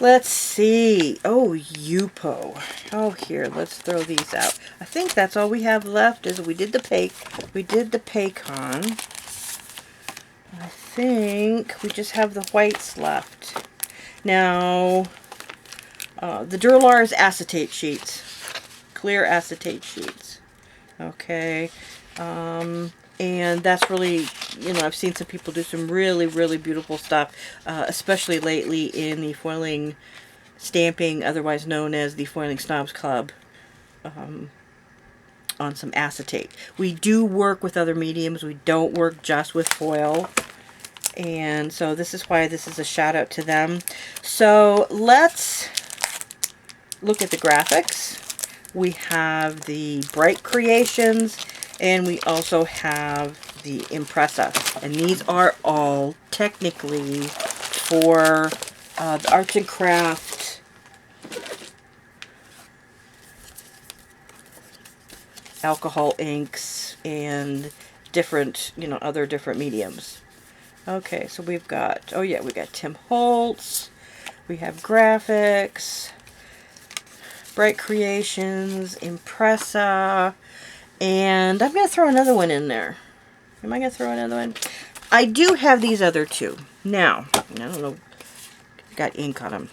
Let's see. Oh, Yupo. Oh, here, let's throw these out. I think that's all we have left is we did the Paycon. I think we just have the whites left. Now, the Duralars acetate sheets. Clear acetate sheets. Okay. And that's really, you know, I've seen some people do some really, really beautiful stuff, especially lately in the foiling stamping, otherwise known as the Foiling Snobs Club, on some acetate. We do work with other mediums. We don't work just with foil. And so this is why this is a shout out to them. So let's look at the graphics. We have the Bright Creations, and we also have the Impressa. And these are all technically for the arts and craft alcohol inks and different, you know, other different mediums. Okay, so we've got, oh yeah, we got Tim Holtz, we have graphics, Bright Creations, Impressa, and I'm going to throw another one in there. Am I going to throw another one? I do have these other two. Now, I don't know, got ink on them.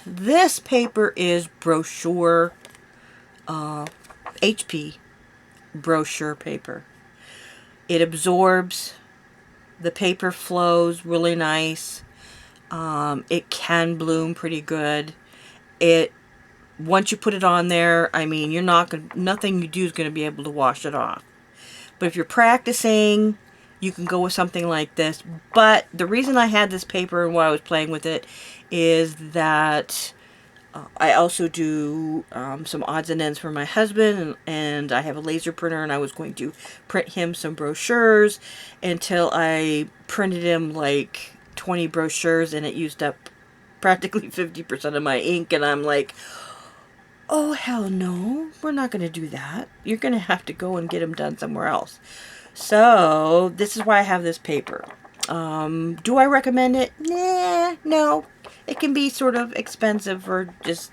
This paper is brochure, HP brochure paper. It absorbs, the paper flows really nice. It can bloom pretty good. Once you put it on there, I mean, you're not gonna, nothing you do is going to be able to wash it off. But if you're practicing, you can go with something like this. But the reason I had this paper and why I was playing with it is that I also do some odds and ends for my husband, and I have a laser printer, and I was going to print him some brochures until I printed him like 20 brochures, and it used up practically 50% of my ink, and I'm like, oh, hell no, we're not going to do that. You're going to have to go and get them done somewhere else. So this is why I have this paper. Do I recommend it? Nah, no. It can be sort of expensive or just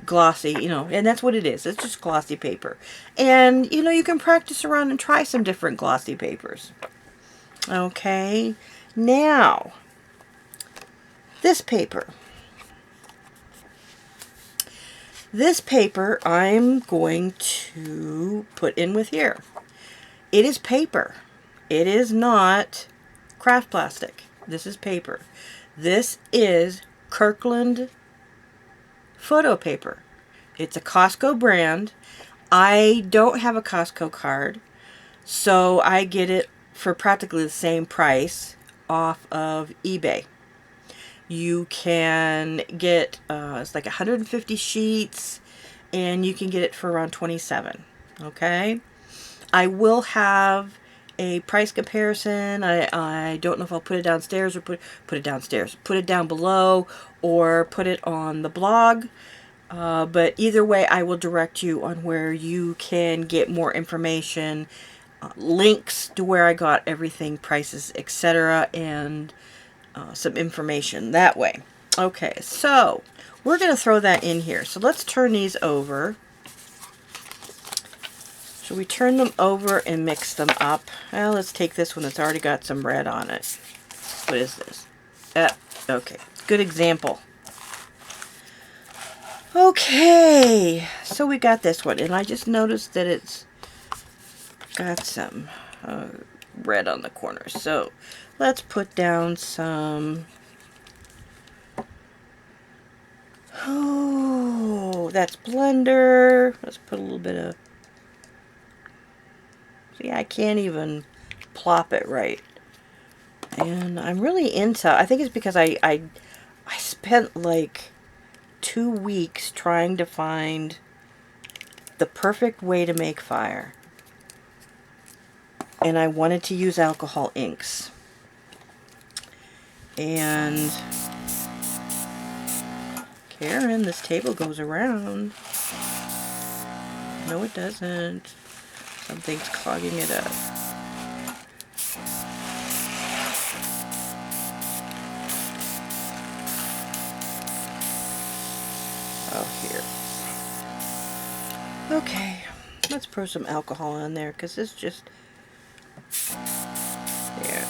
glossy, you know, and that's what it is. It's just glossy paper. And, you know, you can practice around and try some different glossy papers. Okay. Now, this paper. This paper I'm going to put in with here. It is paper. It is not craft plastic. This is paper. This is Kirkland photo paper. It's a Costco brand. I don't have a Costco card, so I get it for practically the same price off of eBay. You can get, it's like 150 sheets, and you can get it for around $27. Okay? I will have a price comparison. I don't know if I'll put it downstairs or put it downstairs. Put it down below or put it on the blog. But either way, I will direct you on where you can get more information, links to where I got everything, prices, etc., and some information that way. Okay, so we're going to throw that in here. So let's turn these over. So we turn them over and mix them up. Well, let's take this one that's already got some red on it. What is this? Okay, good example. Okay, so we got this one, and I just noticed that it's got some red on the corner. So let's put down some. Oh, that's blender. Let's put a little bit of. See, I can't even plop it right. And I'm really into, I think it's because I spent like 2 weeks trying to find the perfect way to make fire. And I wanted to use alcohol inks. And Karen, this table goes around. No, it doesn't. Something's clogging it up. Oh, here. Okay, let's pour some alcohol on there because it's just there.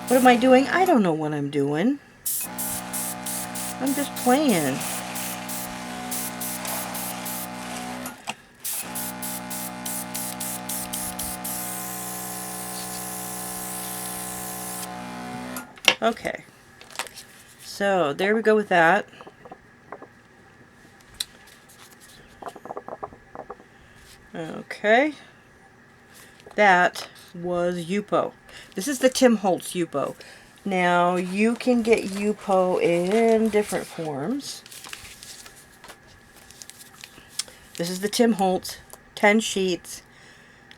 What am I doing? I don't know what I'm doing. I'm just playing. Okay, so there we go with that. Okay, that was Yupo. This is the Tim Holtz Yupo. Now, you can get Yupo in different forms. This is the Tim Holtz, 10 sheets.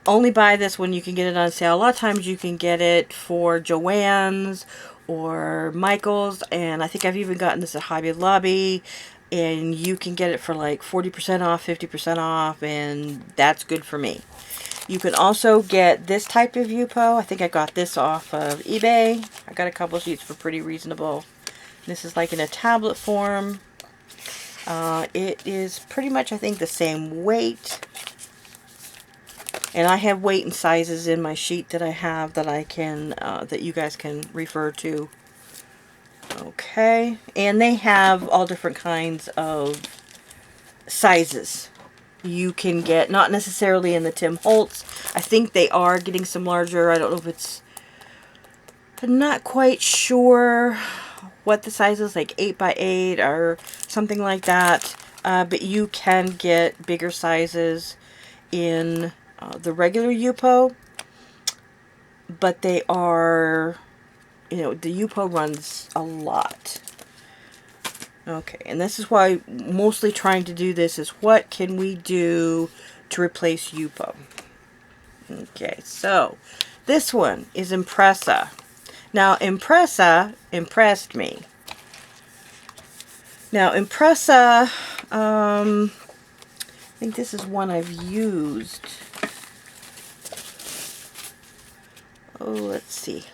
Only buy this when you can get it on sale. A lot of times you can get it for Joann's or Michael's, and I think I've even gotten this at Hobby Lobby, and you can get it for like 40% off, 50% off, and that's good for me. You can also get this type of Yupo. I think I got this off of eBay. I got a couple of sheets for pretty reasonable. This is like in a tablet form. It is pretty much, I think, the same weight. And I have weight and sizes in my sheet that I have that I can, that you guys can refer to. Okay. And they have all different kinds of sizes. You can get, not necessarily in the Tim Holtz. I think they are getting some larger. I don't know if it's, I'm not quite sure what the size is, like 8x8 or something like that. But you can get bigger sizes in the regular Yupo. But they are, you know, the Yupo runs a lot. Okay, and this is why I'm mostly trying to do this is what can we do to replace Yupo. Okay, so this one is Impressa. Now, Impressa impressed me. Now, Impressa, I think this is one I've used. Oh, let's see.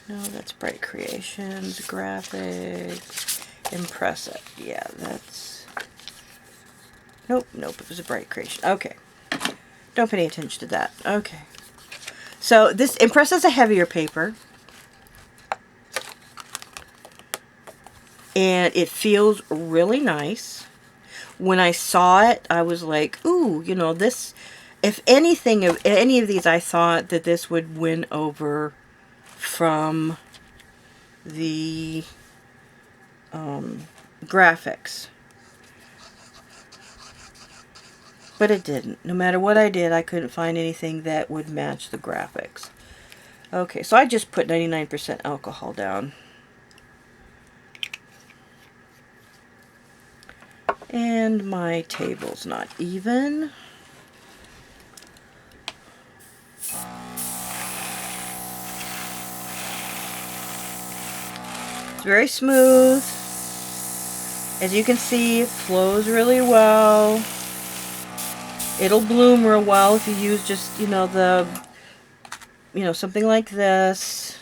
No, that's Bright Creations, Graphics, Impressa. Yeah, that's... Nope, it was a Bright Creation. Okay. Don't pay any attention to that. Okay. So, this Impressa is a heavier paper. And it feels really nice. When I saw it, I was like, ooh, you know, this... If anything, of any of these, I thought that this would win over from the graphics. But it didn't. No matter what I did, I couldn't find anything that would match the graphics. Okay, so I just put 99% alcohol down. And my table's not even. It's very smooth. As you can see, it flows really well. It'll bloom real well if you use just, you know, something like this.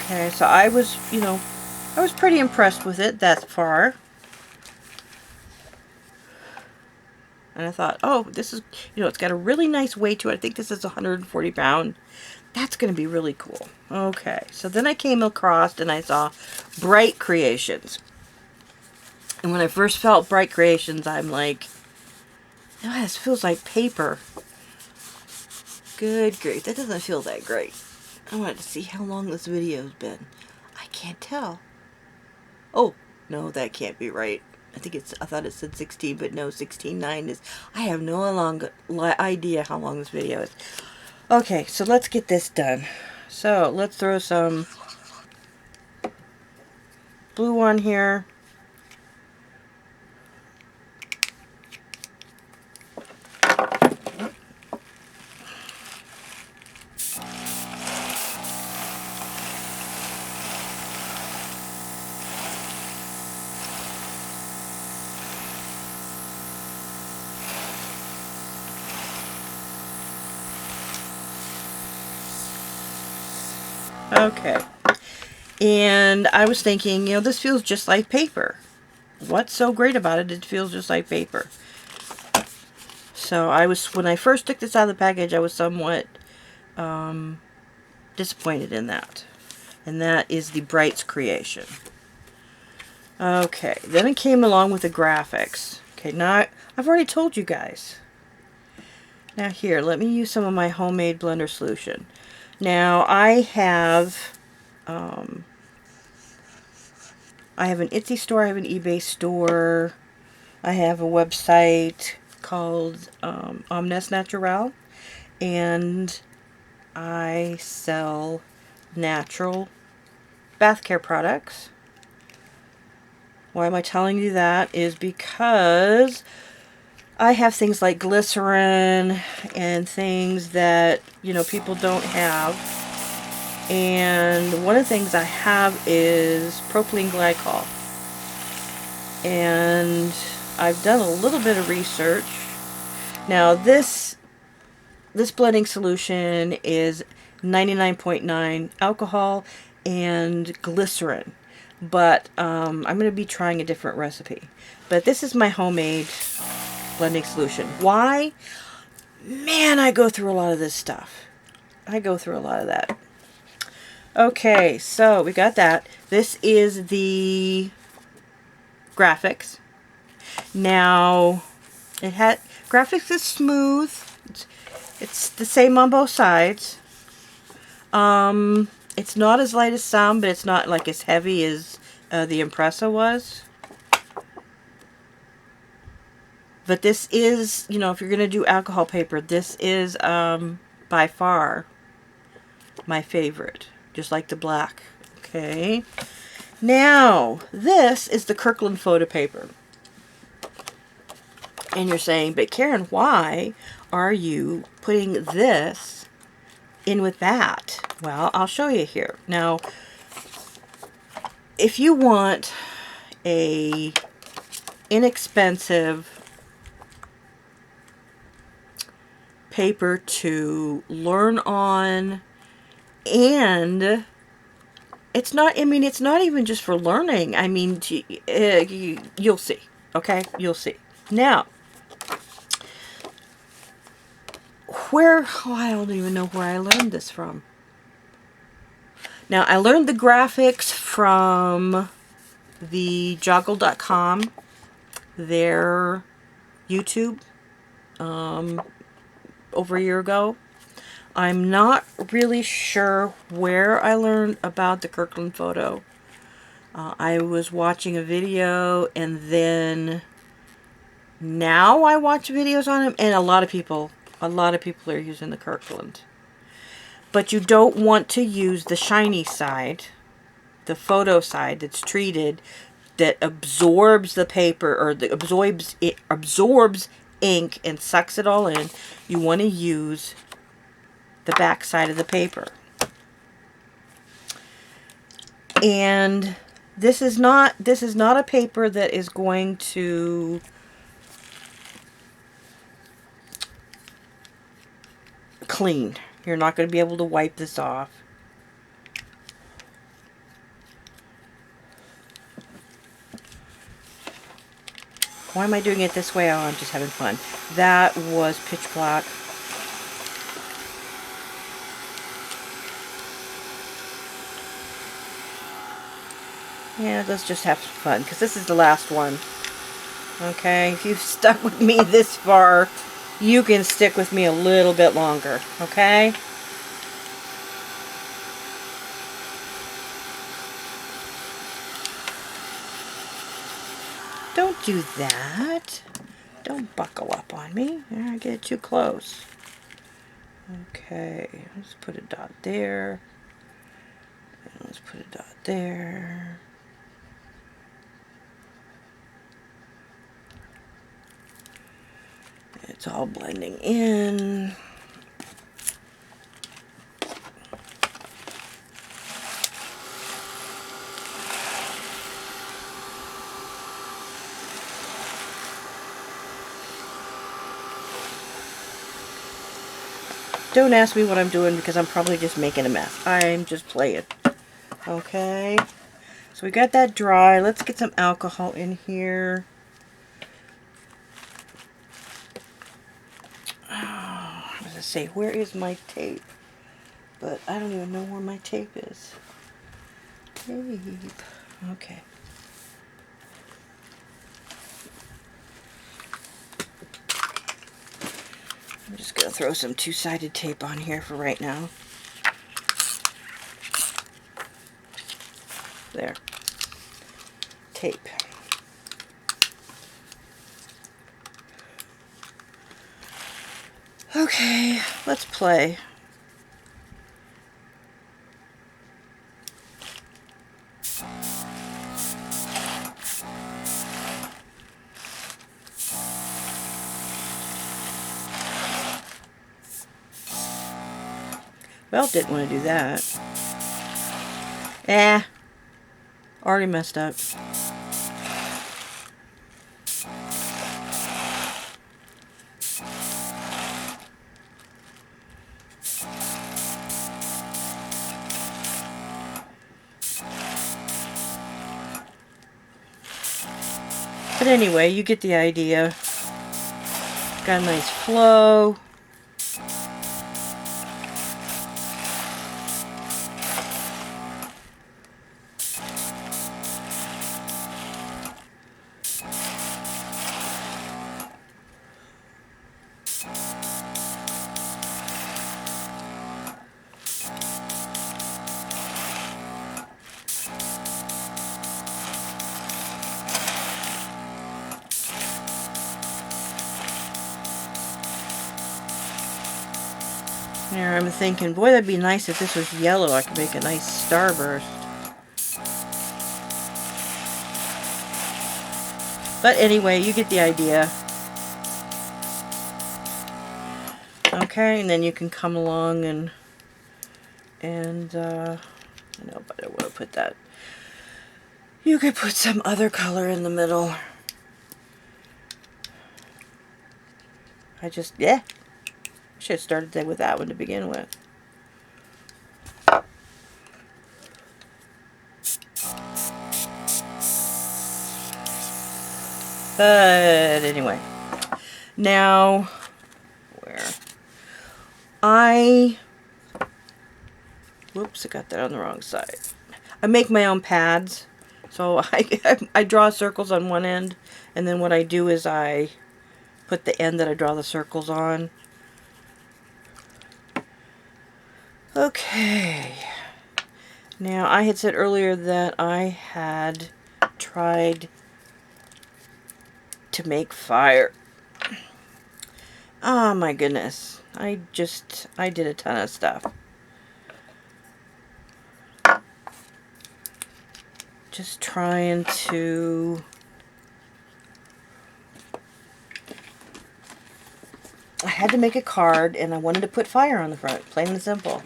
Okay, so I was, I was pretty impressed with it that far. And I thought, oh, this is, it's got a really nice weight to it. I think this is 140 pound. That's going to be really cool. Okay, so then I came across and I saw Bright Creations. And when I first felt Bright Creations, I'm like, oh, this feels like paper. Good grief, that doesn't feel that great. I wanted to see how long this video's been. I can't tell. Oh, no, that can't be right. I thought it said 16, but no, 16:9 is, I have no idea how long this video is. Okay, so let's get this done. So, let's throw some blue on here. Okay. And I was thinking, you know, this feels just like paper. What's so great about it? It feels just like paper. So when I first took this out of the package, I was somewhat disappointed in that. And that is the Bright's creation. Okay, then it came along with the graphics. Okay, now I've already told you guys. Now here, let me use some of my homemade blender solution. Now I have an Etsy store, I have an eBay store, I have a website called Omnes Natural, and I sell natural bath care products. Why am I telling you that? Is because I have things like glycerin and things that, you know, people don't have. And one of the things I have is propylene glycol. And I've done a little bit of research. Now this blending solution is 99.9 alcohol and glycerin. But I'm going to be trying a different recipe. But this is my homemade blending solution. Why? Man, I go through a lot of this stuff. I go through a lot of that. Okay, so we got that. This is the graphics. Now, graphics is smooth. It's the same on both sides. It's not as light as some, but it's not like as heavy as the Impressa was. But this is, you know, if you're going to do alcohol paper, this is by far my favorite. Just like the black. Okay. Now, this is the Kirkland photo paper. And you're saying, but Karen, why are you putting this in with that? Well, I'll show you here. Now, if you want a inexpensive paper to learn on, and it's not, I mean, it's not even just for learning. I mean, you'll see. Okay? You'll see. Now, I don't even know where I learned this from. Now, I learned the graphics from the joggle.com, their YouTube, over a year ago. I'm not really sure where I learned about the Kirkland photo. I was watching a video, and then now I watch videos on him, and a lot of people are using the Kirkland. But you don't want to use the shiny side, the photo side that's treated, that absorbs the paper, or absorbs ink and sucks it all in. You want to use the back side of the paper. And this is not a paper that is going to clean. You're not going to be able to wipe this off. Why am I doing it this way? Oh, I'm just having fun. That was pitch black. Yeah, let's just have some fun, because this is the last one. Okay, if you've stuck with me this far, you can stick with me a little bit longer, okay? Don't do that. Don't buckle up on me. I get too close. Okay, let's put a dot there. And let's put a dot there. It's all blending in. Don't ask me what I'm doing because I'm probably just making a mess. I'm just playing. Okay. So we got that dry. Let's get some alcohol in here. Oh, I was going to say, where is my tape? But I don't even know where my tape is. Tape. Okay. I'm just going to throw some two-sided tape on here for right now. There. Tape. Okay, let's play. Well, didn't want to do that. Already messed up. But anyway, you get the idea. Got a nice flow. There, I'm thinking, boy, that'd be nice if this was yellow. I could make a nice starburst. But anyway, you get the idea. Okay, and then you can come along and I know, but I want to put that. You could put some other color in the middle. Yeah. Should have started with that one to begin with. But anyway, now whoops, I got that on the wrong side. I make my own pads, so I draw circles on one end, and then what I do is I put the end that I draw the circles on. Okay. Now, I had said earlier that I had tried to make fire. Oh my goodness. I did a ton of stuff. Just trying to... I had to make a card and I wanted to put fire on the front, plain and simple.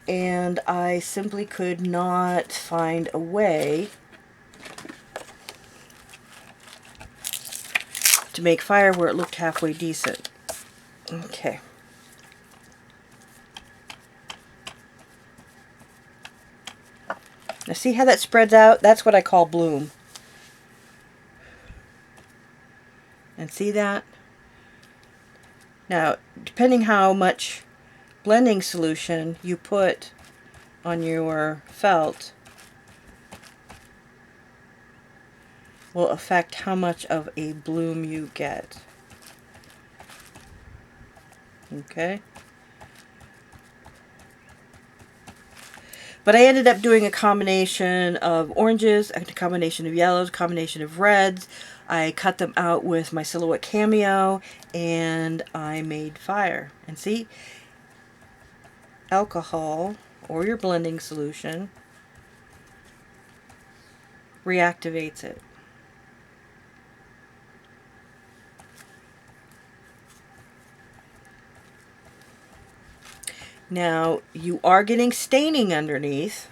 And I simply could not find a way to make fire where it looked halfway decent. Okay. Now see how that spreads out? That's what I call bloom. And see that? Now, depending how much blending solution you put on your felt will affect how much of a bloom you get. Okay? But I ended up doing a combination of oranges, a combination of yellows, a combination of reds. I cut them out with my Silhouette Cameo, and I made fire. And see, alcohol, or your blending solution, reactivates it. Now, you are getting staining underneath,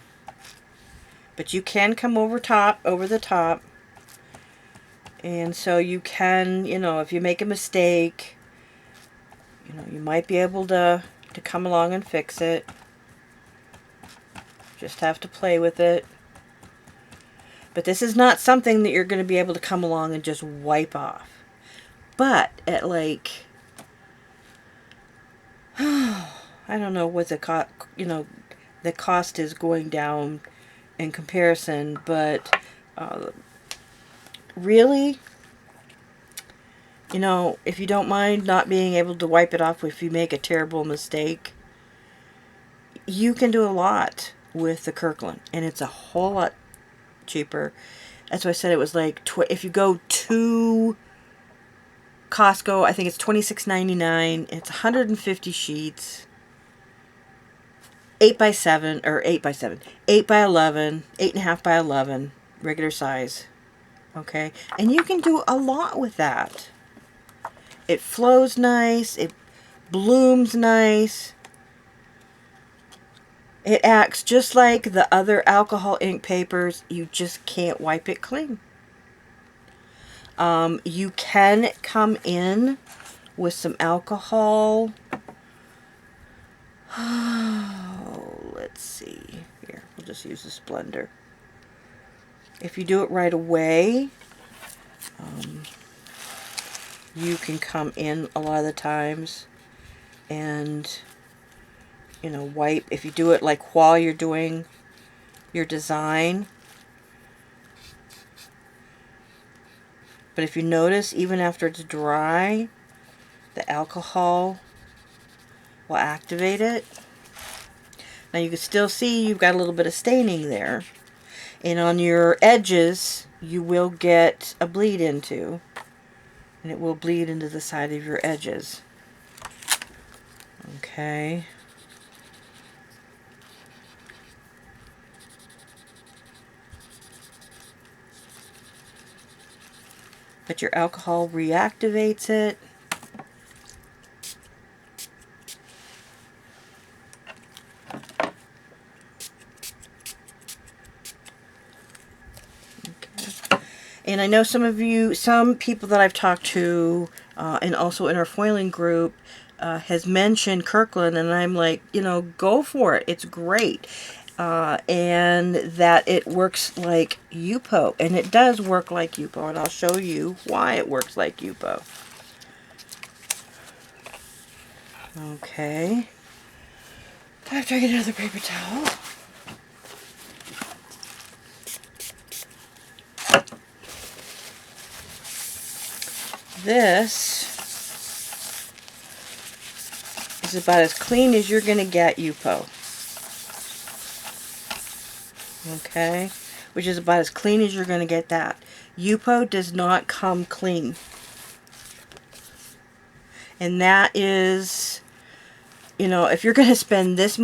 but you can come over the top, and so you can, you know, if you make a mistake, You know, you might be able to come along and fix it. Just have to play with it. But this is not something that you're going to be able to come along and just wipe off. But at like, I don't know what the cost, you know, the cost is going down in comparison, but really, you know, if you don't mind not being able to wipe it off if you make a terrible mistake, you can do a lot with the Kirkland, and it's a whole lot cheaper. That's why I said it was like, if you go to Costco, I think it's $26.99. It's 150 sheets, 8 by 7, or 8 by 7, 8 by 11, 8.5 by 11, regular size. Okay, and you can do a lot with that. It flows nice, it blooms nice. It acts just like the other alcohol ink papers. You just can't wipe it clean. You can come in with some alcohol. Oh, let's see. Here, we'll just use this blender. If you do it right away, you can come in a lot of the times and, you know, wipe. If you do it like while you're doing your design. But if you notice, even after it's dry, the alcohol will activate it. Now you can still see you've got a little bit of staining there. And on your edges, you will get a bleed into. And it will bleed into the side of your edges. Okay. But your alcohol reactivates it. Okay. And I know some people that I've talked to, and also in our foiling group, has mentioned Kirkland, and I'm like, you know, go for it. It's great. And that it works like Yupo, and it does work like Yupo, and I'll show you why it works like Yupo. Okay, after I get another paper towel, this is about as clean as you're going to get Yupo. Okay, which is about as clean as you're going to get that. Yupo does not come clean. And that is, you know, if you're going to spend that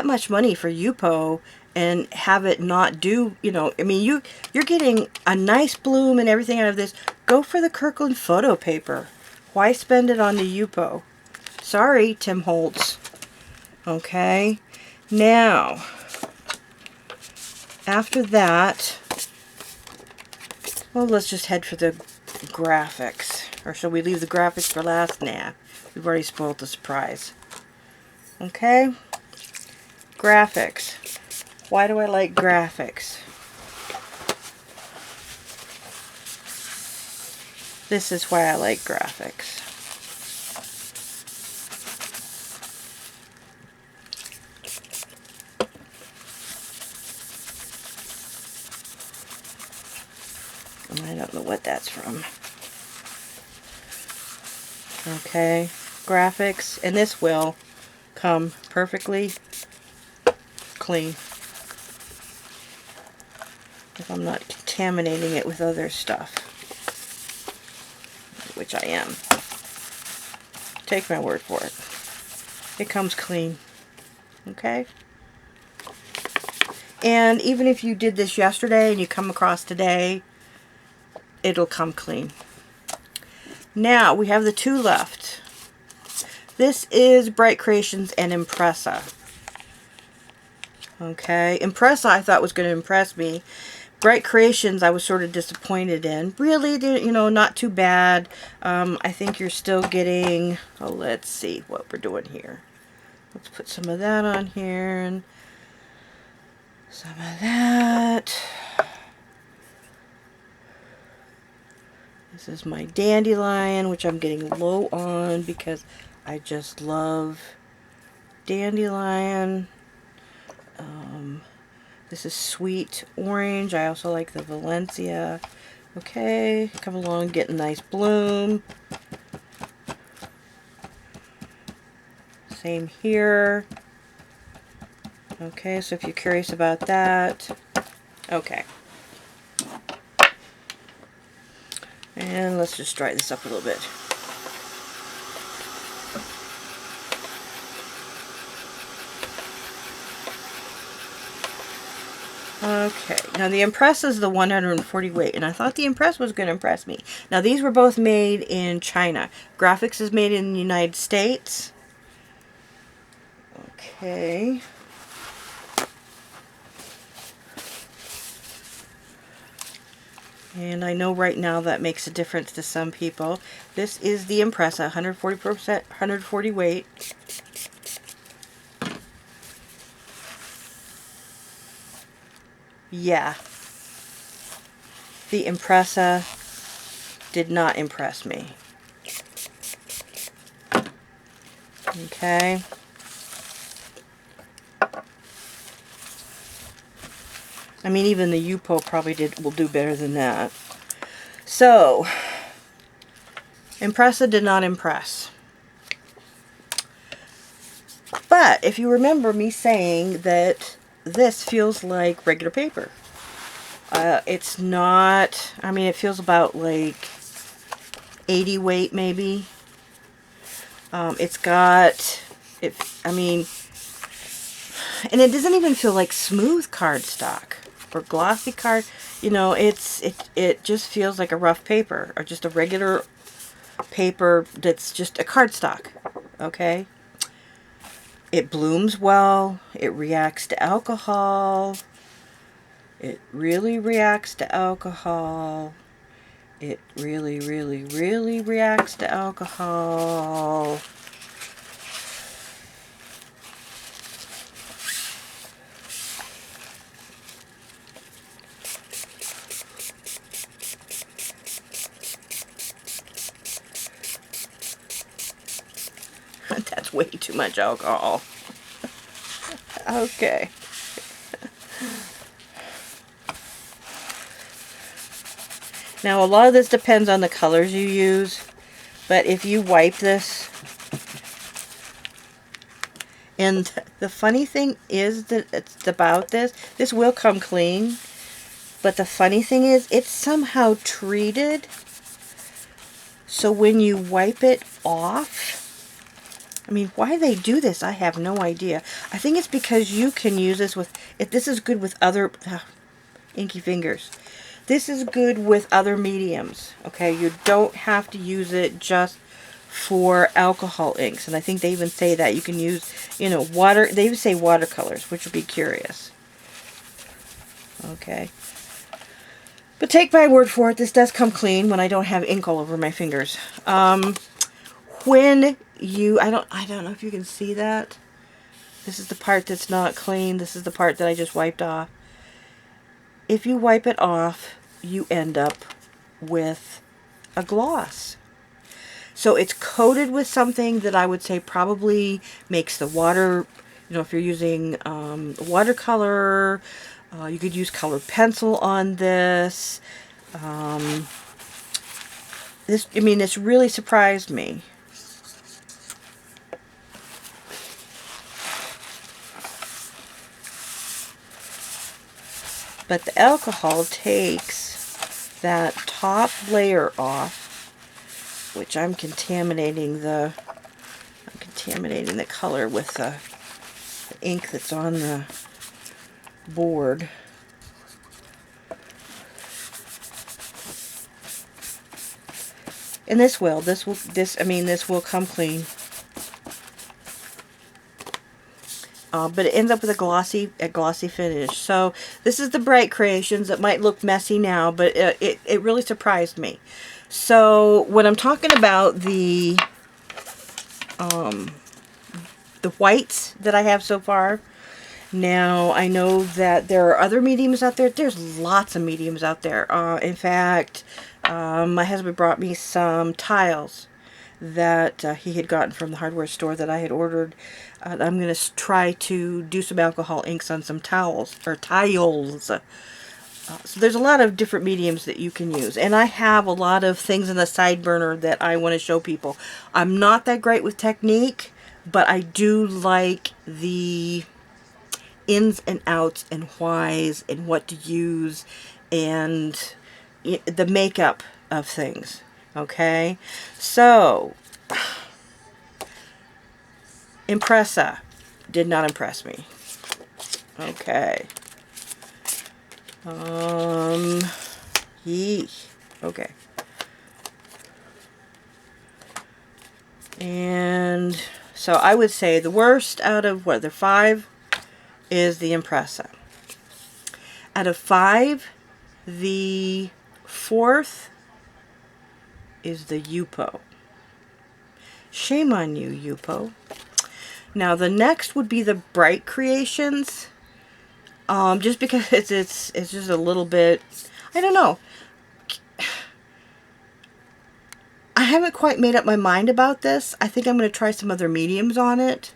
much money for Yupo and have it not do, you know, I mean, you're getting a nice bloom and everything out of this. Go for the Kirkland photo paper. Why spend it on the Yupo? Sorry, Tim Holtz. Okay, now, after that, well, let's just head for the graphics. Or shall we leave the graphics for last? Nah, we've already spoiled the surprise. Okay, graphics. Why do I like graphics? This is why I like graphics. I don't know what that's from. Okay, graphics, and this will come perfectly clean if I'm not contaminating it with other stuff, which I am. Take my word for it. It comes clean. Okay? And even if you did this yesterday and you come across today, it'll come clean. Now, we have the two left. This is Bright Creations and Impressa. Okay, Impressa I thought was going to impress me, Bright Creations I was sort of disappointed in. Really, you know, not too bad. I think you're still getting, oh, let's see what we're doing here. Let's put some of that on here and some of that. This is my Dandelion, which I'm getting low on because I just love Dandelion. This is Sweet Orange. I also like the Valencia. Okay, come along, get a nice bloom. Same here. Okay, so if you're curious about that. Okay. And let's just dry this up a little bit. Okay, now the Impress is the 140 weight, and I thought the Impress was going to impress me. Now these were both made in China. Graphics is made in the United States. Okay. And I know right now that makes a difference to some people. This is the Impressa, 140%, 140 weight. Yeah. The Impressa did not impress me. Okay. I mean, even the Yupo probably will do better than that. So, Impressa did not impress. But if you remember me saying that this feels like regular paper. It's not, I mean, it feels about like 80 weight maybe. It's got, I mean, and it doesn't even feel like smooth cardstock or glossy card. You know, it just feels like a rough paper or just a regular paper that's just a cardstock. Okay. It blooms well. It reacts to alcohol. It really reacts to alcohol. It really, really, really reacts to alcohol. That's way too much alcohol. Okay. Now a lot of this depends on the colors you use, but if you wipe this, and the funny thing is that it's about this will come clean, but the funny thing is it's somehow treated so when you wipe it off, I mean, why they do this, I have no idea. I think it's because you can use this with, if this is good with other, inky fingers. This is good with other mediums, okay? You don't have to use it just for alcohol inks. And I think they even say that. You can use, you know, water, they even say watercolors, which would be curious. Okay. But take my word for it, this does come clean when I don't have ink all over my fingers. When you, I don't know if you can see that. This is the part that's not clean. This is the part that I just wiped off. If you wipe it off, you end up with a gloss. So it's coated with something that I would say probably makes the water, you know, if you're using watercolor, you could use colored pencil on this. I mean, this really surprised me. But the alcohol takes that top layer off, which I'm contaminating the color with the ink that's on the board. And this will come clean. but it ends up with a glossy finish. So this is the Bright Creations. It might look messy now, but it really surprised me. So when I'm talking about the whites that I have so far, now I know that there are other mediums out there. There's lots of mediums out there. In fact, my husband brought me some tiles that he had gotten from the hardware store that I had ordered. I'm going to try to do some alcohol inks on some towels or tiles. So there's a lot of different mediums that you can use. And I have a lot of things in the side burner that I want to show people. I'm not that great with technique, but I do like the ins and outs and whys and what to use and the makeup of things. Okay, so Impressa did not impress me. Okay. Yeesh. Okay. And so I would say the worst out of what, the 5 is the Impressa. Out of 5, the 4th is the Yupo. Shame on you, Yupo. Now the next would be the Bright Creations. Just because it's just a little bit, I don't know. I haven't quite made up my mind about this. I think I'm going to try some other mediums on it.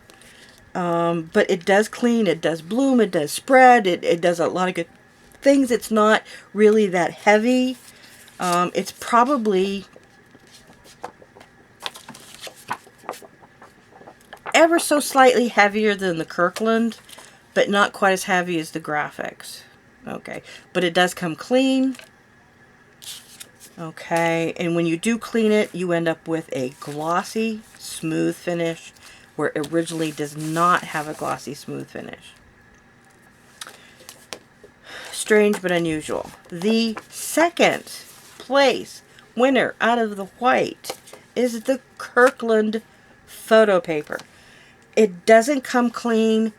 But it does clean, it does bloom, it does spread, it does a lot of good things. It's not really that heavy. It's probably ever so slightly heavier than the Kirkland, but not quite as heavy as the Graphics. Okay, but it does come clean. Okay, and when you do clean it, you end up with a glossy, smooth finish, where it originally does not have a glossy, smooth finish. Strange but unusual. The second place winner out of the white is the Kirkland photo paper. It doesn't come clean,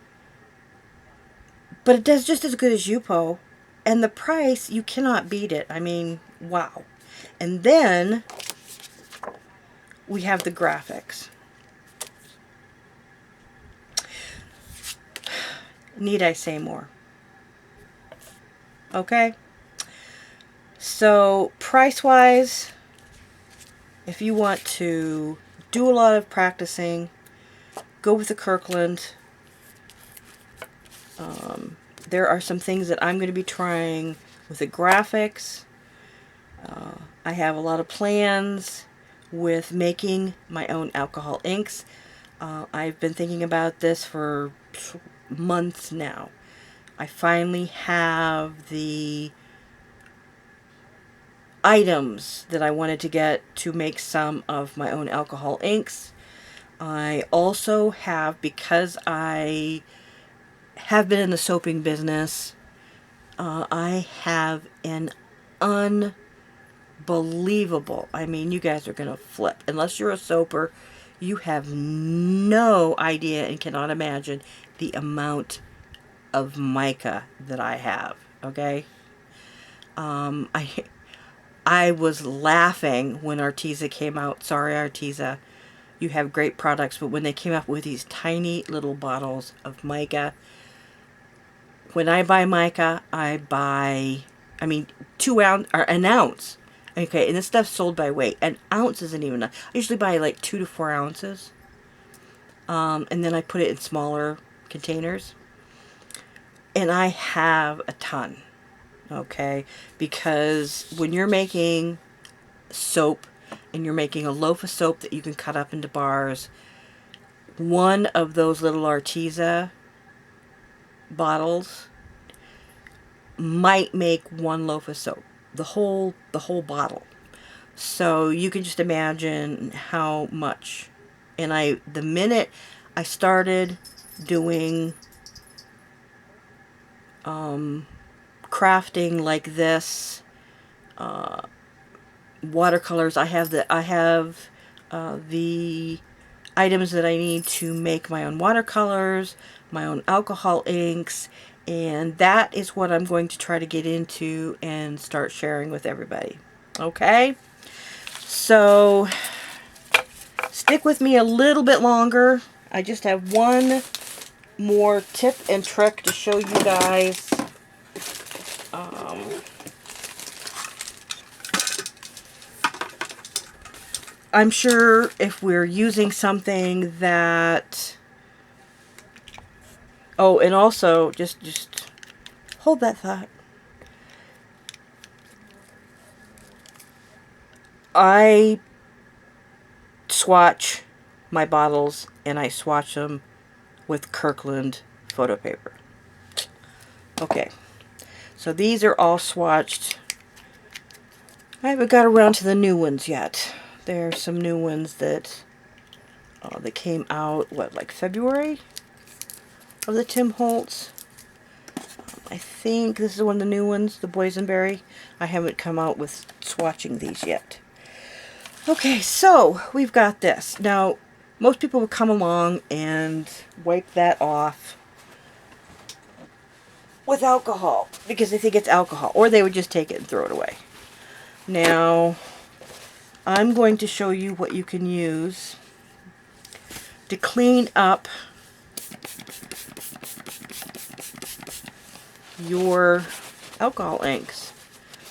but it does just as good as Yupo. And the price, you cannot beat it. I mean, wow. And then we have the Graphics. Need I say more? Okay. So price-wise, if you want to do a lot of practicing, go with the Kirkland. There are some things that I'm going to be trying with the Graphics. I have a lot of plans with making my own alcohol inks. I've been thinking about this for months now. I finally have the items that I wanted to get to make some of my own alcohol inks. I also have, because I have been in the soaping business, I have an unbelievable, I mean, you guys are going to flip. Unless you're a soaper, you have no idea and cannot imagine the amount of mica that I have, okay? I was laughing when Arteza came out. Sorry, Arteza. You have great products, but when they came up with these tiny little bottles of mica, when I buy mica, I buy, I mean, 2 ounce, or an ounce. Okay, and this stuff's sold by weight. An ounce isn't even enough. I usually buy like 2 to 4 ounces. And then I put it in smaller containers. And I have a ton. Okay, because when you're making soap and you're making a loaf of soap that you can cut up into bars, one of those little Arteza bottles might make 1 loaf of soap, the whole bottle. So you can just imagine how much. And the minute I started doing crafting like this, watercolors, I have the items that I need to make my own watercolors, my own alcohol inks, and that is what I'm going to try to get into and start sharing with everybody. Okay? So stick with me a little bit longer. I just have one more tip and trick to show you guys. I'm sure if we're using something that... Oh, and also, just hold that thought. I swatch my bottles, and I swatch them with Kirkland photo paper. Okay, so these are all swatched. I haven't got around to the new ones yet. There are some new ones that came out, what, like February of the Tim Holtz. I think this is one of the new ones, the boysenberry. I haven't come out with swatching these yet. Okay, so we've got this. Now, most people will come along and wipe that off with alcohol because they think it's alcohol, or they would just take it and throw it away. Now, I'm going to show you what you can use to clean up your alcohol inks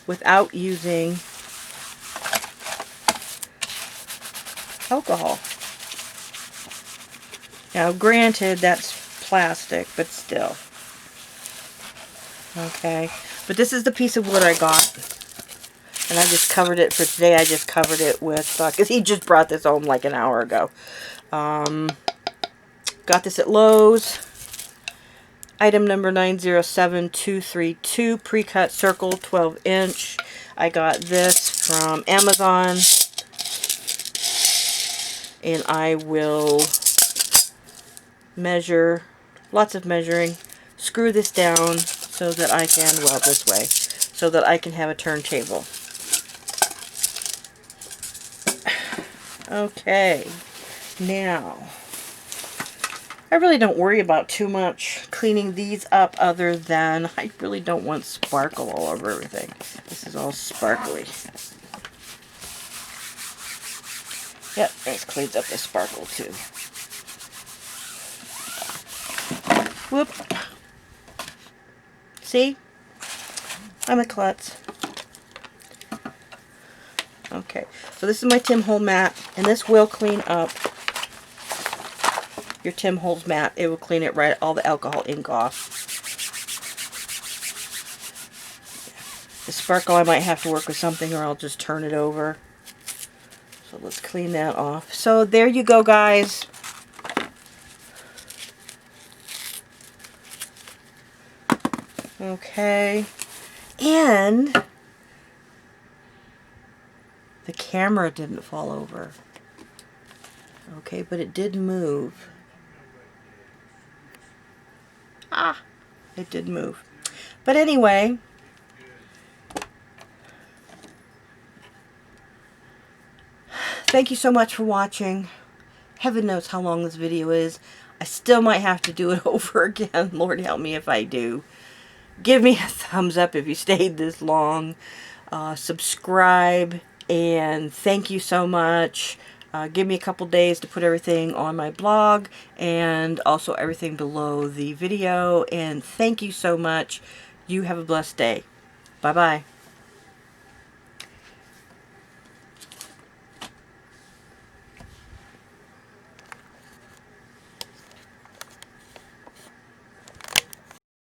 without using alcohol. Now, granted, that's plastic, but still. Okay, but this is the piece of wood I got, and I just covered it for today. I just covered it with, because he just brought this home like an hour ago. Got this at Lowe's. Item number 907232, pre-cut circle, 12-inch. I got this from Amazon, and I will measure, lots of measuring, screw this down so that I can, well, this way, so that I can have a turntable. Okay, now, I really don't worry about too much cleaning these up other than I really don't want sparkle all over everything. This is all sparkly. Yep, this cleans up the sparkle too. Whoop. See? I'm a klutz. Okay, so this is my Tim Holtz mat, and this will clean up your Tim Holtz mat. It will clean it right, all the alcohol ink off. The sparkle, I might have to work with something, or I'll just turn it over. So let's clean that off. So there you go, guys. Okay, and the camera didn't fall over. Okay, but it did move. Ah, it did move. But anyway, thank you so much for watching. Heaven knows how long this video is. I still might have to do it over again. Lord help me if I do. Give me a thumbs up if you stayed this long. Subscribe, and thank you so much. Give me a couple days to put everything on my blog and also everything below the video. And thank you so much. You have a blessed day. Bye-bye.